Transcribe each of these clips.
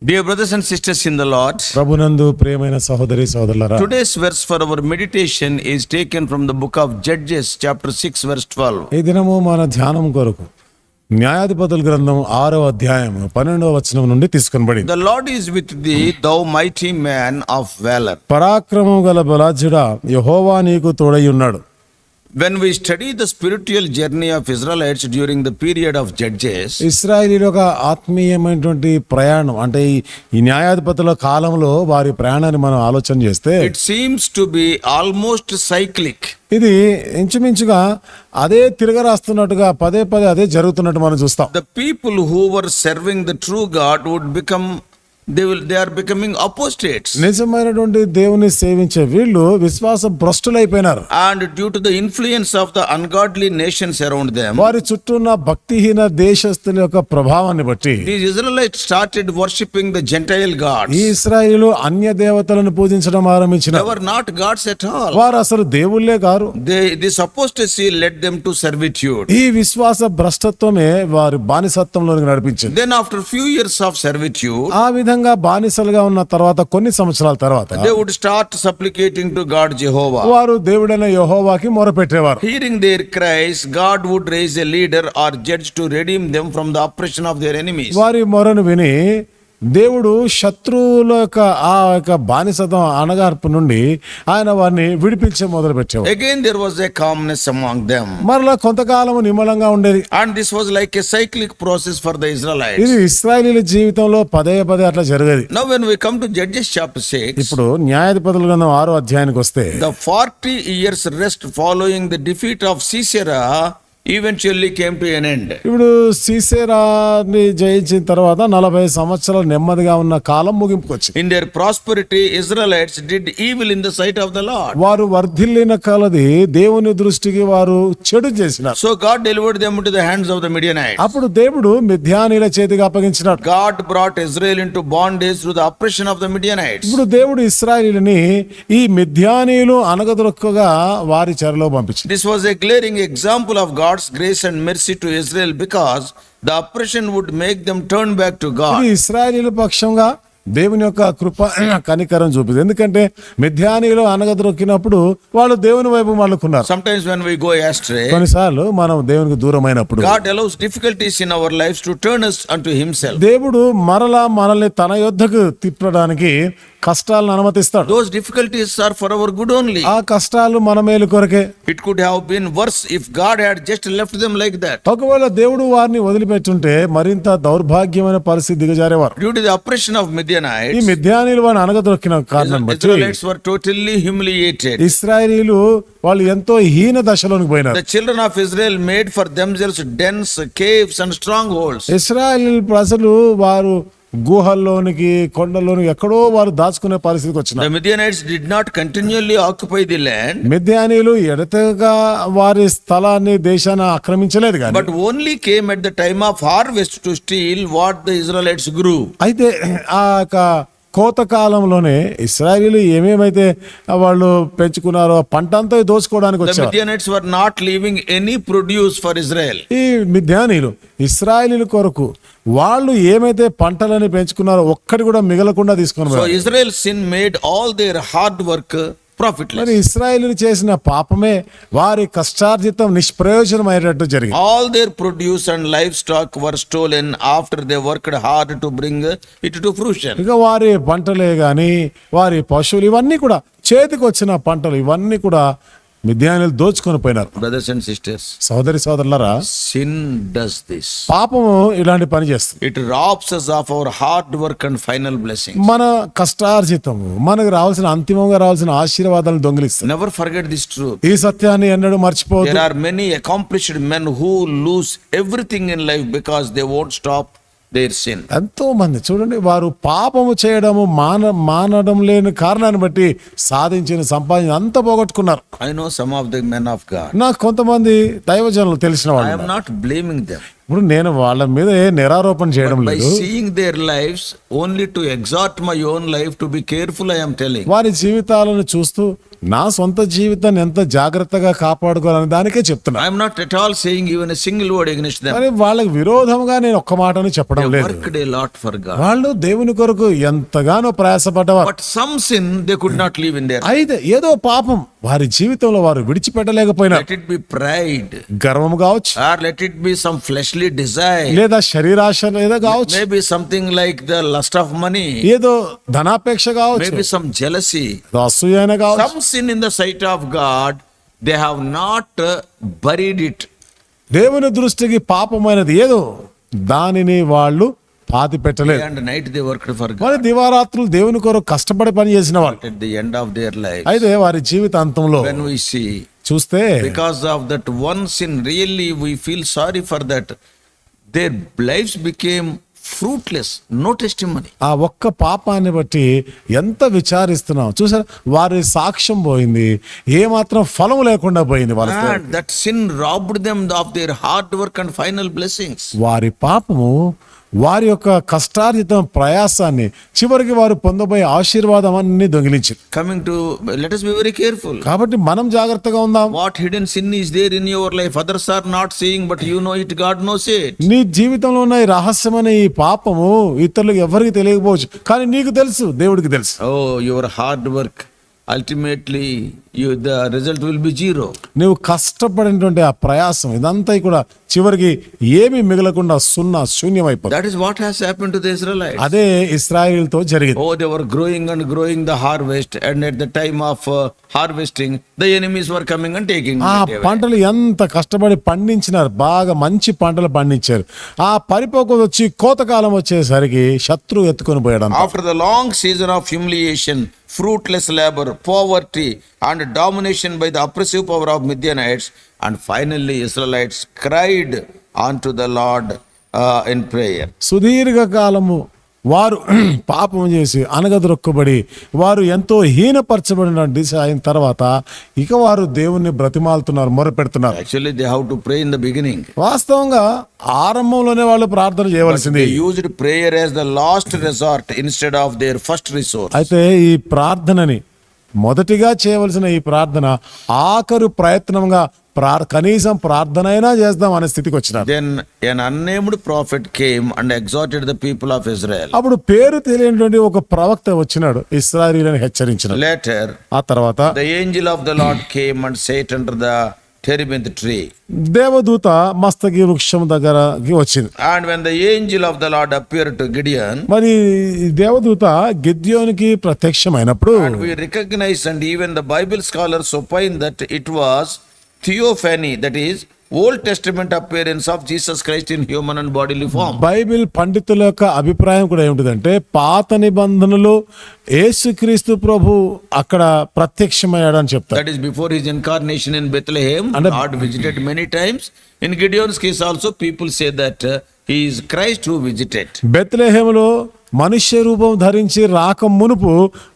Dear brothers and sisters in the Lord, ప్రభునందు ప్రియమైన సహోదరి సహోదరులారా, today's verse for our meditation is taken from the book of Judges, chapter 6, verse 12. ఈ దినము మన ధ్యానం కొరకు న్యాయాధిపతుల గ్రంథం 6వ అధ్యాయం 12వ వచనం నుండి తీసుకొనబడింది. The Lord is with thee, thou mighty man of valor. పరాక్రమం గల బలాఢ్యుడా, యెహోవా నీకు తోడై ఉన్నాడు. When we study the spiritual journey of Israelites during the period of Judges, ఇశ్రాయేలీయుల యొక్క ఆత్మీయమైనటువంటి ప్రయాణం అంటే ఈ న్యాయాధిపతుల కాలంలో వారి ప్రయాణాన్ని మనం ఆలోచన చేస్తే it seems to be almost cyclic. ఇది ఇంచుమించుగా అదే తిరగరాస్తున్నట్టుగా పదే పదే అదే జరుగుతున్నట్టు మనం చూస్తాం. The people who were serving the true God would become they are becoming apostates. నిజమైనటువంటి దేవుని సేవించే వీళ్ళు విశ్వాస భ్రష్టులైపోయినారు. And due to the influence of the ungodly nations around them, వారి చుట్టూ ఉన్న భక్తిహీన దేశస్తుల యొక్క ప్రభావాన్ని బట్టి these Israelites started worshipping the Gentile gods. ఈ ఇశ్రాయేలు అన్య దేవతలను పూజించడం They ఆరంభించినారు. were not gods at all. వారు అసలు దేవుళ్ళే car. This apostasy led them to servitude. ఈ విశ్వాస భ్రష్టత్వమే వారి బానిసత్వంలోకి నడిపించింది. Then after few years of servitude, ఆ విధంగా బానిసలుగా ఉన్న తర్వాత కొన్ని సంవత్సరాల తర్వాత they would start supplicating to God Jehovah. వారు దేవుడైన యెహోవాకి మొరపెట్టేవారు. Hearing their cries, God would raise a leader or judge to redeem them from the oppression of their enemies. వారి మొరను విని దేవుడు శత్రువుల యొక్క ఆ యొక్క బానిసత్వం అణగార్పు నుండి ఆయన వారిని విడిపించే మొదలు పెట్టేవారు. Again there was a calmness among them. మరలా కొంతకాలము నిమ్మలంగా ఉండేది. And this was like a cyclic process for the Israelites. ఇది ఇశ్రాయేలీయుల జీవితంలో పదే పదే అట్లా జరిగేది. Now when we come to Judges chapter 6, ఇప్పుడు న్యాయాధిపతుల గ్రంథం 6వ అధ్యాయానికి వస్తే the 40 years rest following the defeat of Sisera eventually came to an end. ఇప్పుడు సీసెరాని జయించిన తర్వాత 40 సంవత్సరాలు నెమ్మదిగా ఉన్న కాలం ముగింపుకు వచ్చింది. In their prosperity, Israelites did evil in the sight of the Lord. వారు వర్ధిల్లిన కలది దేవుని దృష్టికి వారు చెడు చేసినారు. So God delivered them into the hands of the Midianites. అప్పుడు దేవుడు మిద్యానీయుల చేతికి అప్పగించినాడు. God brought Israel into bondage through the oppression of the Midianites. ఇప్పుడు దేవుడు ఇశ్రాయేలుని ఈ మిద్యానీయులు అనగదొక్కగా వారి చెరలో పంపించాడు. This was a glaring example of God's grace and mercy to Israel because the oppression would make them turn back to God. ఇది ఇశ్రాయేలీయుల పక్షంగా దేవుని యొక్క కృప కనికరం చూపింది. ఎందుకంటే మిద్యానీయులు అనగదొక్కినప్పుడు వాళ్ళు దేవుని వైపు మళ్ళుకున్నారు. Sometimes when we go astray, కొన్నిసార్లు మనం దేవునికి దూరమైనప్పుడు God allows difficulties in our lives to turn us unto himself. దేవుడు మరలా మనల్ని తన యొద్దకు తిప్పడానికి కష్టాలను అనుమతిస్తాడు. Those difficulties are for our good only. ఆ కష్టాలు మన మేలు కొరకే. It could have been worse if God had just left them like that. ఒకవేళ దేవుడు వారిని వదిలిపెట్టుంటే మరింత దౌర్భాగ్యమైన పరిస్థితి దిగజారేవారు. Due to the oppression of ఈ Midianites, మిద్యానీయులు వారిని అనగదొక్కిన కారణం బట్టి Israelites were totally humiliated. ఇశ్రాయేలీయులు వాళ్ళు ఎంతో హీన దశలోనికి పోయినారు. The children of Israel made for themselves dens, caves and strongholds. ఇశ్రాయేలు ప్రజలు వారు గుహల్లోనికి కొండల్లోనికి ఎక్కడో వారు దాచుకునే పరిస్థితికి The వచ్చినారు. Midianites did not continually occupy the land, మిద్యానీయులు ఎడతెగక వారి స్థలాన్ని దేశాన్ని ఆక్రమించలేదు కానీ but only came at the time of harvest to steal what the Israelites grew. అయితే ఆ యొక్క కోత కాలంలోనే ఇశ్రాయేలీయులు ఏమేమైతే వాళ్ళు పెంచుకున్నారో పంట అంతా దోచుకోవడానికి The వచ్చారు. Midianites were not leaving any produce for Israel. ఈ మిద్యానీయులు ఇశ్రాయేలీయుల కొరకు వాళ్ళు ఏమైతే పంటలని పెంచుకున్నారో ఒక్కటి కూడా మిగలకుండా తీసుకొని So పోయారు. Israel's sin made all their hard work profitless. మరి ఇశ్రాయేలీయులు చేసిన పాపమే వారి కష్టార్జితం నిష్ప్రయోజనమైనట్టు జరిగింది. All their produce and livestock were stolen after they worked hard to bring it to fruition. ఇక వారి పంటలే గాని వారి పశువులు ఇవన్నీ కూడా చేతికి వచ్చిన పంటలు ఇవన్నీ కూడా మిద్యానీయులు దోచుకొని పోయినారు. Brothers and sisters, సోదరి సోదరులారా, sin does this. పాపము ఇలాంటి పని చేస్తుంది. It robs us of our hard work and final blessings. మన కష్టార్జితము మనకు రావాల్సిన అంతిమంగా రావాల్సిన ఆశీర్వాదాలను దొంగిలిస్తుంది. Never forget this truth. ఈ సత్యాన్ని ఎన్నడూ మర్చిపోవద్దు. There are many accomplished men who lose everything in life because they won't stop their sin. ఎంతో మంది చూడండి, వారు పాపము చేయడము మానడం లేని కారణాన్ని బట్టి సాధించిన సంపాదన అంతా పోగొట్టుకున్నారు. I know some of the men of God. నాకు కొంతమంది దైవజనులు తెలిసిన I వాళ్ళు am not blaming them. ఇప్పుడు నేను వాళ్ళ మీద ఏ నిరారోపణ చేయడం By లేదు. seeing their lives, only to exhort my own life to be careful, I am telling. వారి జీవితాలను చూస్తూ నా సొంత జీవితాన్ని ఎంత జాగ్రత్తగా కాపాడుకోవాలని దానికే చెప్తున్నా. I am not at all saying even a single word against them. కానీ వాళ్ళకి విరోధంగా నేను ఒక్క మాటని చెప్పడం They లేదు. worked a lot for God. వాళ్ళు దేవుని కొరకు ఎంతగానో ప్రయాసపడ్డవారు. But some sin they could not live in their. అయితే ఏదో పాపం వారి జీవితంలో వారు విడిచిపెట్టలేకపోయినా, Let it be pride, గర్వం కావచ్చు, or let it be some fleshly desire, లేదా శరీరాశ లేదా కావచ్చు, maybe something like the lust of money, ఏదో ధనాపేక్ష కావచ్చు, maybe some jealousy. ఏదో అసూయ అయినా కావచ్చు. Some sin in the sight of God, they have not buried it. దేవుని దృష్టికి పాపమైనది ఏదో దానిని వాళ్ళు పాతి పెట్టలేదు. Day and night they worked for God. వారి దివారాత్రులు దేవుని కొరకు కష్టపడి పని చేసిన వాళ్ళు. At the end of their life, అయితే వారి జీవితాంతంలో when we see, చూస్తే because of that one sin, really we feel sorry for that. Their lives became fruitless, no testimony. ఆ ఒక్క పాపాన్ని బట్టి ఎంత విచారిస్తున్నాం చూసారా. వారి సాక్ష్యం పోయింది, ఏమాత్రం ఫలం లేకుండా పోయింది వాళ్ళ. And that sin robbed them of their hard work and final blessings. వారి పాపము వారి యొక్క కష్టార్జితం ప్రయాసాన్ని చివరికి వారు పొందబోయే ఆశీర్వాదం అన్ని దొంగిలించింది. Coming to, let us be very careful. కాబట్టి మనం జాగ్రత్తగా ఉందాం. What hidden sin is there in your life? Others are not seeing, but you know it. God knows it. నీ జీవితంలో ఉన్న ఈ రహస్యమైన ఈ పాపము ఇతరులకు ఎవరికి తెలియకపోవచ్చు, కానీ నీకు తెలుసు, దేవుడికి తెలుసు. Oh, your hard work, ultimately the result will be zero. నువ్వు కష్టపడినటువంటి ఆ ప్రయాసం ఇదంతా కూడా చివరికి ఏమీ మిగలకుండా శూన్యమైపోతుంది. That is what has happened to the Israelites. అదే ఇశ్రాయేలుతో జరిగింది. Oh, they were growing and growing the harvest, and at the time of harvesting, the enemies were coming and taking ఆ it away. పంటలు ఎంత కష్టపడి పండించినారు, బాగా మంచి పంటలు పండించారు. ఆ పరిపక్వత వచ్చి కోతకాలం వచ్చేసరికి శత్రువు ఎత్తుకొని పోయాడు. After the long season of humiliation, fruitless labor, poverty, and domination by the oppressive power of Midianites, and finally Israelites cried unto the Lord in prayer. సుదీర్ఘ కాలము వారు పాపం చేసి అనగదొరక్కబడి వారు ఎంతో హీనపరచబడిన దిశ అయిన తర్వాత ఇక వారు దేవుణ్ణి బ్రతిమాలుతున్నారు, మొరపెడుతున్నారు. Actually, they have to pray in the beginning. వాస్తవంగా ఆరంభంలోనే వాళ్ళు ప్రార్థన చేయవలసింది. They used prayer as the last resort instead of their first resort. అయితే ఈ ప్రార్థనని మొదటిగా చేయవలసిన ఈ ప్రార్థన ఆఖరు ప్రయత్నంగా కనీసం ప్రార్థన అయినా చేద్దాం అనే స్థితికి వచ్చినారు. Then an unnamed prophet came and exhorted the people of Israel. అప్పుడు పేరు తెలియనటువంటి ఒక ప్రవక్త వచ్చినాడు, ఇశ్రాయేలీయులను హెచ్చరించినాడు. Later, ఆ తర్వాత the angel of the Lord came and sat under the terebinth tree. దేవదూత మస్తకి వృక్షం దగ్గరకి వచ్చింది. And when the angel of the Lord appeared to Gideon, మరి ఈ దేవదూత గిద్యోనికి ప్రత్యక్షమైనప్పుడు and we recognize, and even the Bible scholars opine that it was theophany, that is Old Testament appearance of Jesus Christ in human and bodily form. Bible పండితుల యొక్క అభిప్రాయం కూడా ఏమిటిదంటే పాత నిబంధనలో యేసుక్రీస్తు ప్రభు అక్కడ ప్రత్యక్షమయ్యాడని చెప్తారు. That is before his incarnation in Bethlehem. And- God visited many times. In Gideon's case also, people say that he is Christ who visited. బెత్లెహేములో మనుష్య రూపం ధరించి రాక మునుపు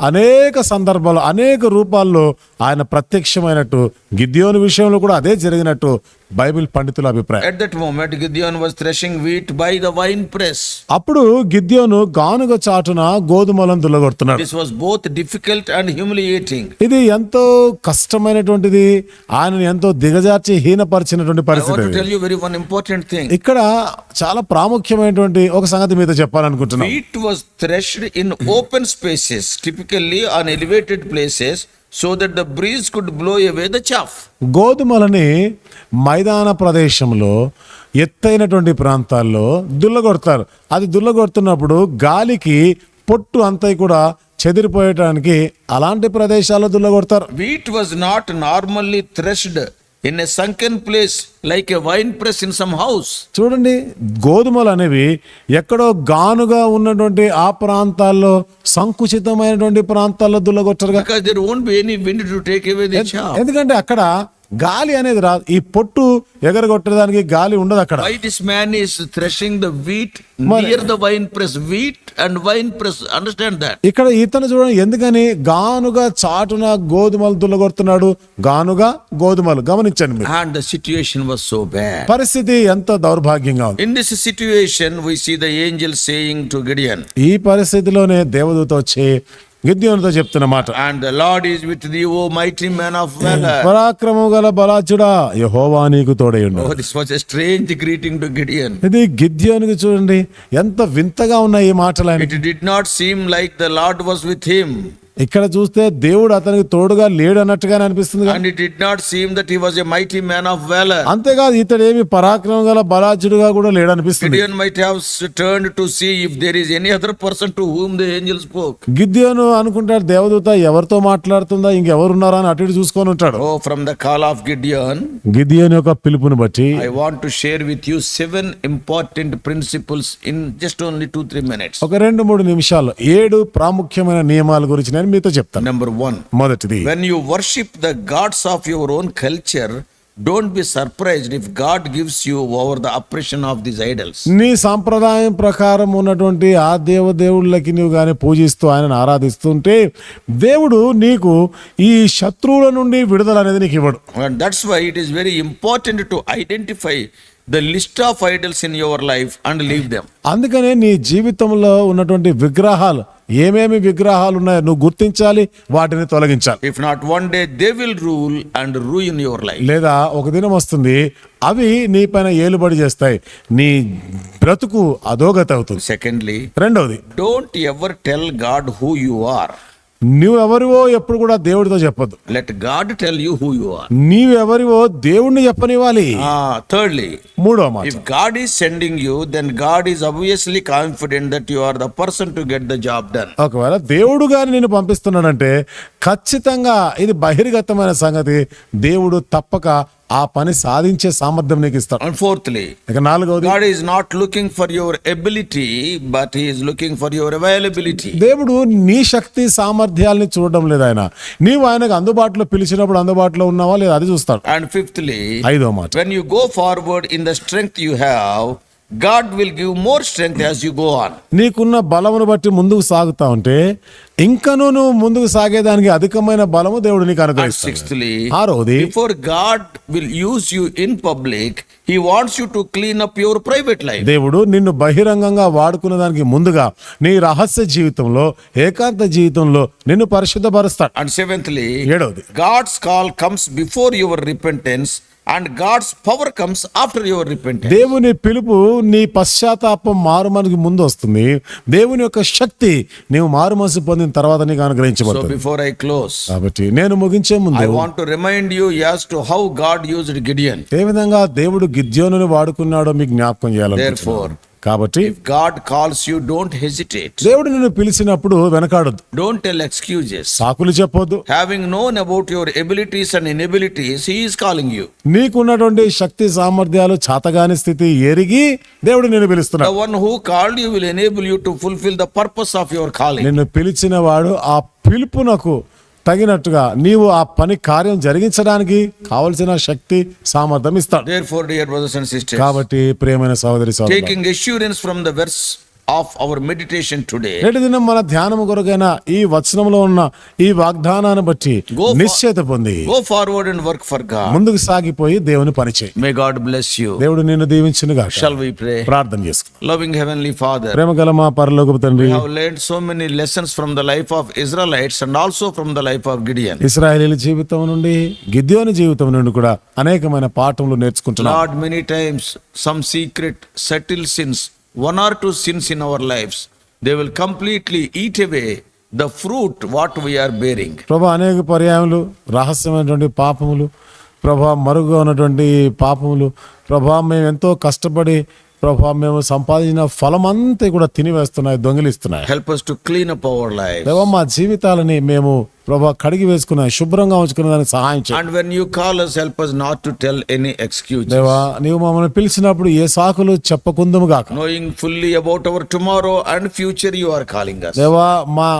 అనేక సందర్భాలు అనేక రూపాల్లో ఆయన ప్రత్యక్షమైనట్టు గిద్యోను విషయంలో కూడా అదే జరిగినట్టు బైబిల్ పండితుల అభిప్రాయం. At that moment, Gideon was threshing wheat by the wine press. అప్పుడు గిద్యోను గానుగ చాటున గోధుమలను దుల్లగొడుతున్నాడు. This was both difficult and humiliating. ఇది ఎంతో కష్టమైనటువంటిది, ఆయనను ఎంతో దిగజార్చి హీనపరిచినటువంటి I want పరిస్థితి. to tell you very one important thing. ఇక్కడ చాలా ప్రాముఖ్యమైనటువంటి ఒక సంగతి మీద చెప్పాలనుకుంటున్నాను. Wheat was threshed in open spaces, typically on elevated places, so that the breeze could blow away the chaff. గోధుమలని మైదాన ప్రదేశంలో ఎత్తైనటువంటి ప్రాంతాల్లో దుల్లగొడతారు. అది దుల్లగొడుతున్నప్పుడు గాలికి పొట్టు అంతా కూడా చెదిరిపోయటానికి అలాంటి ప్రదేశాల్లో దుల్లగొడతారు. Wheat was not normally threshed in a sunken place like a wine press in some house. చూడండి, గోధుమలు అనేవి ఎక్కడో గానుగా ఉన్నటువంటి ఆ ప్రాంతాల్లో సంకుచితమైనటువంటి ప్రాంతాల్లో దుల్లగొట్టరుగా. Because there won't be any wind to take away the chaff. ఎందుకంటే అక్కడ గాలి అనేది రాదు. ఈ పొట్టు ఎగరగొట్టడానికి గాలి ఉండదు అక్కడ. Why this man is threshing the wheat near the wine press? Wheat and wine press, understand that. ఇక్కడ ఇతను చూడండి ఎందుకని గానుగా చాటున గోధుమలు దుల్లగొడుతున్నాడు. గానుగా గోధుమలు గమనించండి మీరు. And the situation was so bad. పరిస్థితి ఎంతో దౌర్భాగ్యంగా ఉంది. In this situation, we see the angel saying to Gideon, ఈ పరిస్థితిలోనే దేవదూత వచ్చి గిద్యోనుతో చెప్తున్న మాట, and the Lord is with thee, O mighty man of valor. పరాక్రమం గల బలాచుడా యెహోవా నీకు తోడైయుండు. Oh, this was a strange greeting to Gideon. ఇది గిద్యోనుకి చూడండి ఎంత వింతగా ఉన్నాయి ఈ మాటలు. It did not seem like the Lord was with him. ఇక్కడ చూస్తే దేవుడు అతనికి తోడుగా లేడు అన్నట్టుగానే అనిపిస్తుంది. And it did not seem that he was a mighty man of valor. అంతేకాదు ఇతడు ఏమి పరాక్రమం గల బలాచుడుగా కూడా లేడు అనిపిస్తుంది. Gideon might have turned to see if there is any other person to whom the angel spoke. గిద్యోను అనుకుంటాడు దేవదూత ఎవరితో మాట్లాడుతుందా, ఇంకెవరున్నారా అని అటు ఇటు చూసుకొని ఉంటాడు. Oh, from the call of Gideon, గిద్యోను యొక్క పిలుపుని బట్టి I want to share with you 7 important principles in just only 2-3 minutes. ఒక 2-3 నిమిషాలు 7 ప్రాముఖ్యమైన నియమాల గురించి నేను మీతో చెప్తాను. Number 1. మొదటిది, When you worship the gods of your own culture, don't be surprised if God gives you over the oppression of these idols. నీ సాంప్రదాయం ప్రకారం ఉన్నటువంటి ఆ దేవుళ్ళకి నువ్వు గాని పూజిస్తూ ఆయనను ఆరాధిస్తుంటే దేవుడు నీకు ఈ శత్రువుల నుండి విడుదల అనేది నీకు ఇవ్వడు. And that's why it is very important to identify the list of idols in your life and leave them. అందుకనే నీ జీవితంలో ఉన్నటువంటి విగ్రహాలు ఏమేమి విగ్రహాలు ఉన్నాయో నువ్వు గుర్తించాలి, వాటిని తొలగించాలి. If not, one day they will rule and ruin your life. లేదా ఒక దినం వస్తుంది అవి నీ పైన ఏలుబడి చేస్తాయి, నీ బ్రతుకు అధోగతి అవుతుంది. Secondly, రెండవది, don't ever tell God who you are. నువ్వెవరివో ఎప్పుడు కూడా దేవుడితో చెప్పొద్దు. Let God tell you who you are. నీవెవరివో దేవుణ్ణి చెప్పనివ్వాలి. Thirdly, మూడో మాట, if God is sending you, then God is obviously confident that you are the person to get the job done. ఒకవేళ దేవుడు గాని నిన్ను పంపిస్తున్నాడంటే ఖచ్చితంగా ఇది బహిర్గతమైన సంగతి. దేవుడు తప్పక ఆ పని సాధించే సామర్థ్యం నీకు ఇస్తాడు. And fourthly, ఇక నాలుగవది, God is not looking for your ability, but he is looking for your availability. దేవుడు నీ శక్తి సామర్థ్యాలని చూడడం లేదు. ఆయన నీవు ఆయనకు అందుబాటులో పిలిచినప్పుడు అందుబాటులో ఉన్నావా లేదా అది చూస్తాడు. And fifthly, ఐదో మాట, when you go forward in the strength you have, God will give more strength as you go on. నీకున్న బలమును బట్టి ముందుకు సాగుతా ఉంటే ఇంకనూ నువ్వు ముందుకు సాగేదానికి అధికమైన బలము దేవుడు నీకు And అనుగ్రహిస్తాడు. sixthly, ఆరోది, before God will use you in public, he wants you to clean up your private life. దేవుడు నిన్ను బహిరంగంగా వాడుకునే దానికి ముందుగా నీ రహస్య జీవితంలో ఏకాంత జీవితంలో నిన్ను పరిశుద్ధపరుస్తాడు. And seventhly, ఏడవది, God's call comes before your repentance and God's power comes after your repentance. దేవుని పిలుపు నీ పశ్చాత్తాపం మారు మనకి ముందు వస్తుంది. దేవుని యొక్క శక్తి నీవు మారు మనసు పొందిన తర్వాత నీకు So అనుగ్రహించబడుతుంది. before I close, కాబట్టి నేను ముగించే I ముందు want to remind you as to how God used Gideon. ఏ విధంగా దేవుడు గిద్యోనుని వాడుకున్నాడో మీకు జ్ఞాపకం చేయాలనుకుంటున్నాను. Therefore, కాబట్టి if God calls you, don't hesitate. దేవుడు నిన్ను పిలిచినప్పుడు వెనకాడొద్దు, Don't tell excuses. సాకులు చెప్పొద్దు. Having known about your abilities and inabilities, he is calling you. నీకున్నటువంటి శక్తి సామర్థ్యాలు చాతగాని స్థితి ఎరిగి దేవుడు నిన్ను The పిలుస్తున్నాడు. one who called you will enable you to fulfill the purpose of your calling. నిన్ను పిలిచిన వాడు ఆ పిలుపునకు తగినట్టుగా నీవు ఆ పని కార్యం జరిగించడానికి కావలసిన శక్తి సామర్థ్యం ఇస్తాడు. Therefore, dear brothers and sisters, కాబట్టి ప్రియమైన సహోదరి సహోదరులారా, taking assurance from the verse of our meditation today, నేటి దినం మన ధ్యానము కొరకైన ఈ వచనంలో ఉన్న ఈ వాగ్దానాన్ని బట్టి నిశ్చయత పొంది go forward and work for God. ముందుకు సాగిపోయి దేవుని పని చేయి. May God bless you. దేవుడు నిన్ను దీవించునుగా. Shall we pray? ప్రార్థన చేసుకో. Loving Heavenly Father, ప్రేమ గల మా పరలోకపు తండ్రి, we have learned so many lessons from the life of Israelites and also from the life of Gideon. ఇశ్రాయేలీల జీవితం నుండి గిద్యోని జీవితం నుండి కూడా అనేకమైన పాఠములు నేర్చుకుంటున్నాం. Lord, many times some secret subtle sins, 1 or 2 sins in our lives, they will completely eat away the fruit what we are bearing. ప్రభా అనేక పర్యాయములు రహస్యమైనటువంటి పాపములు, ప్రభా మరుగుగా ఉన్నటువంటి పాపములు, ప్రభా మేము ఎంతో కష్టపడి ప్రభా మేము సంపాదించిన ఫలమంతా కూడా తినివేస్తున్నాయి, దొంగిలిస్తున్నాయి. Help us to clean up our lives. దేవా మా జీవితాలని మేము ప్రభా కడిగి వేసుకున్న శుభ్రంగా ఉంచుకునే దానికి సహాయం చేయి. And when you call us, help us not to tell any excuses. దేవా నీవు మమ్మల్ని పిలిచినప్పుడు ఏ సాకులు చెప్పకుందుము గాక. Knowing fully about our tomorrow and future, you are calling us. దేవా మా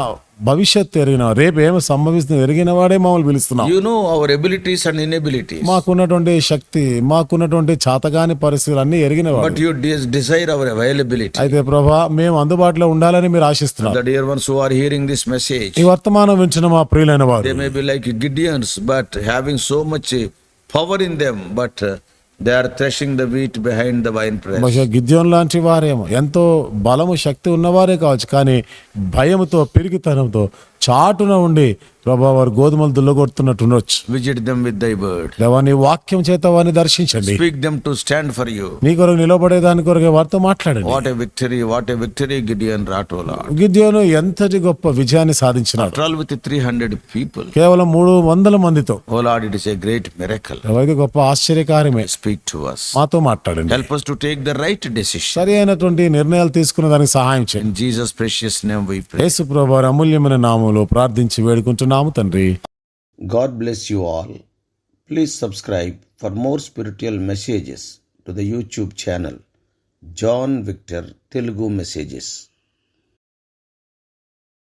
భవిష్యత్తు ఎరిగిన రేపు ఏమి సంభవిస్తుంది ఎరిగిన వాడే మమ్మల్ని పిలుస్తున్నాం. You know our abilities and inabilities. మాకున్నటువంటి శక్తి, మాకున్నటువంటి చాతగాని పరిస్థితులు అన్ని ఎరిగిన వాడు. But you desire our availability. అయితే ప్రభా మేము అందుబాటులో ఉండాలని మీరు ఆశిస్తున్నారు. The dear ones who are hearing this message, ఈ వర్తమానం వించిన మా ప్రియులైన వారు they may be like Gideons, but having so much power in them, but they are threshing the wheat behind the winepress. బహుశా గిద్యోన్ లాంటి వారేమో ఎంతో బలము శక్తి ఉన్నవారే కావచ్చు, కానీ భయముతో పిరికితనంతో చాటున ఉండి ప్రభా వారు గోధుమలు దుల్లగొడుతున్నట్టు ఉండొచ్చు. Visit them with thy word. దేవా నీ వాక్యం చేత వారిని దర్శించండి. Speak them to stand for you. నీ కొరకు నిలబడే దాని కొరకు వారితో మాట్లాడండి. What a victory Gideon wrought, O Lord. గిద్యోను ఎంతటి గొప్ప విజయాన్ని సాధించినాడు. 12 with 300 people. కేవలం 300 మందితో. O Lord, it is a great miracle. ఇది గొప్ప ఆశ్చర్యకార్యమే. Speak to us. మాతో మాట్లాడండి. Help us to take the right decision. సరి అయినటువంటి నిర్ణయాలు తీసుకునే దానికి సహాయం చేయండి. In Jesus' precious name we pray. యేసు ప్రభువు అమూల్యమైన నామములో ప్రార్థించి వేడుకుంటున్నాము తండ్రి. God bless you all. Please subscribe for more spiritual messages to the YouTube channel John Victor Telugu Messages.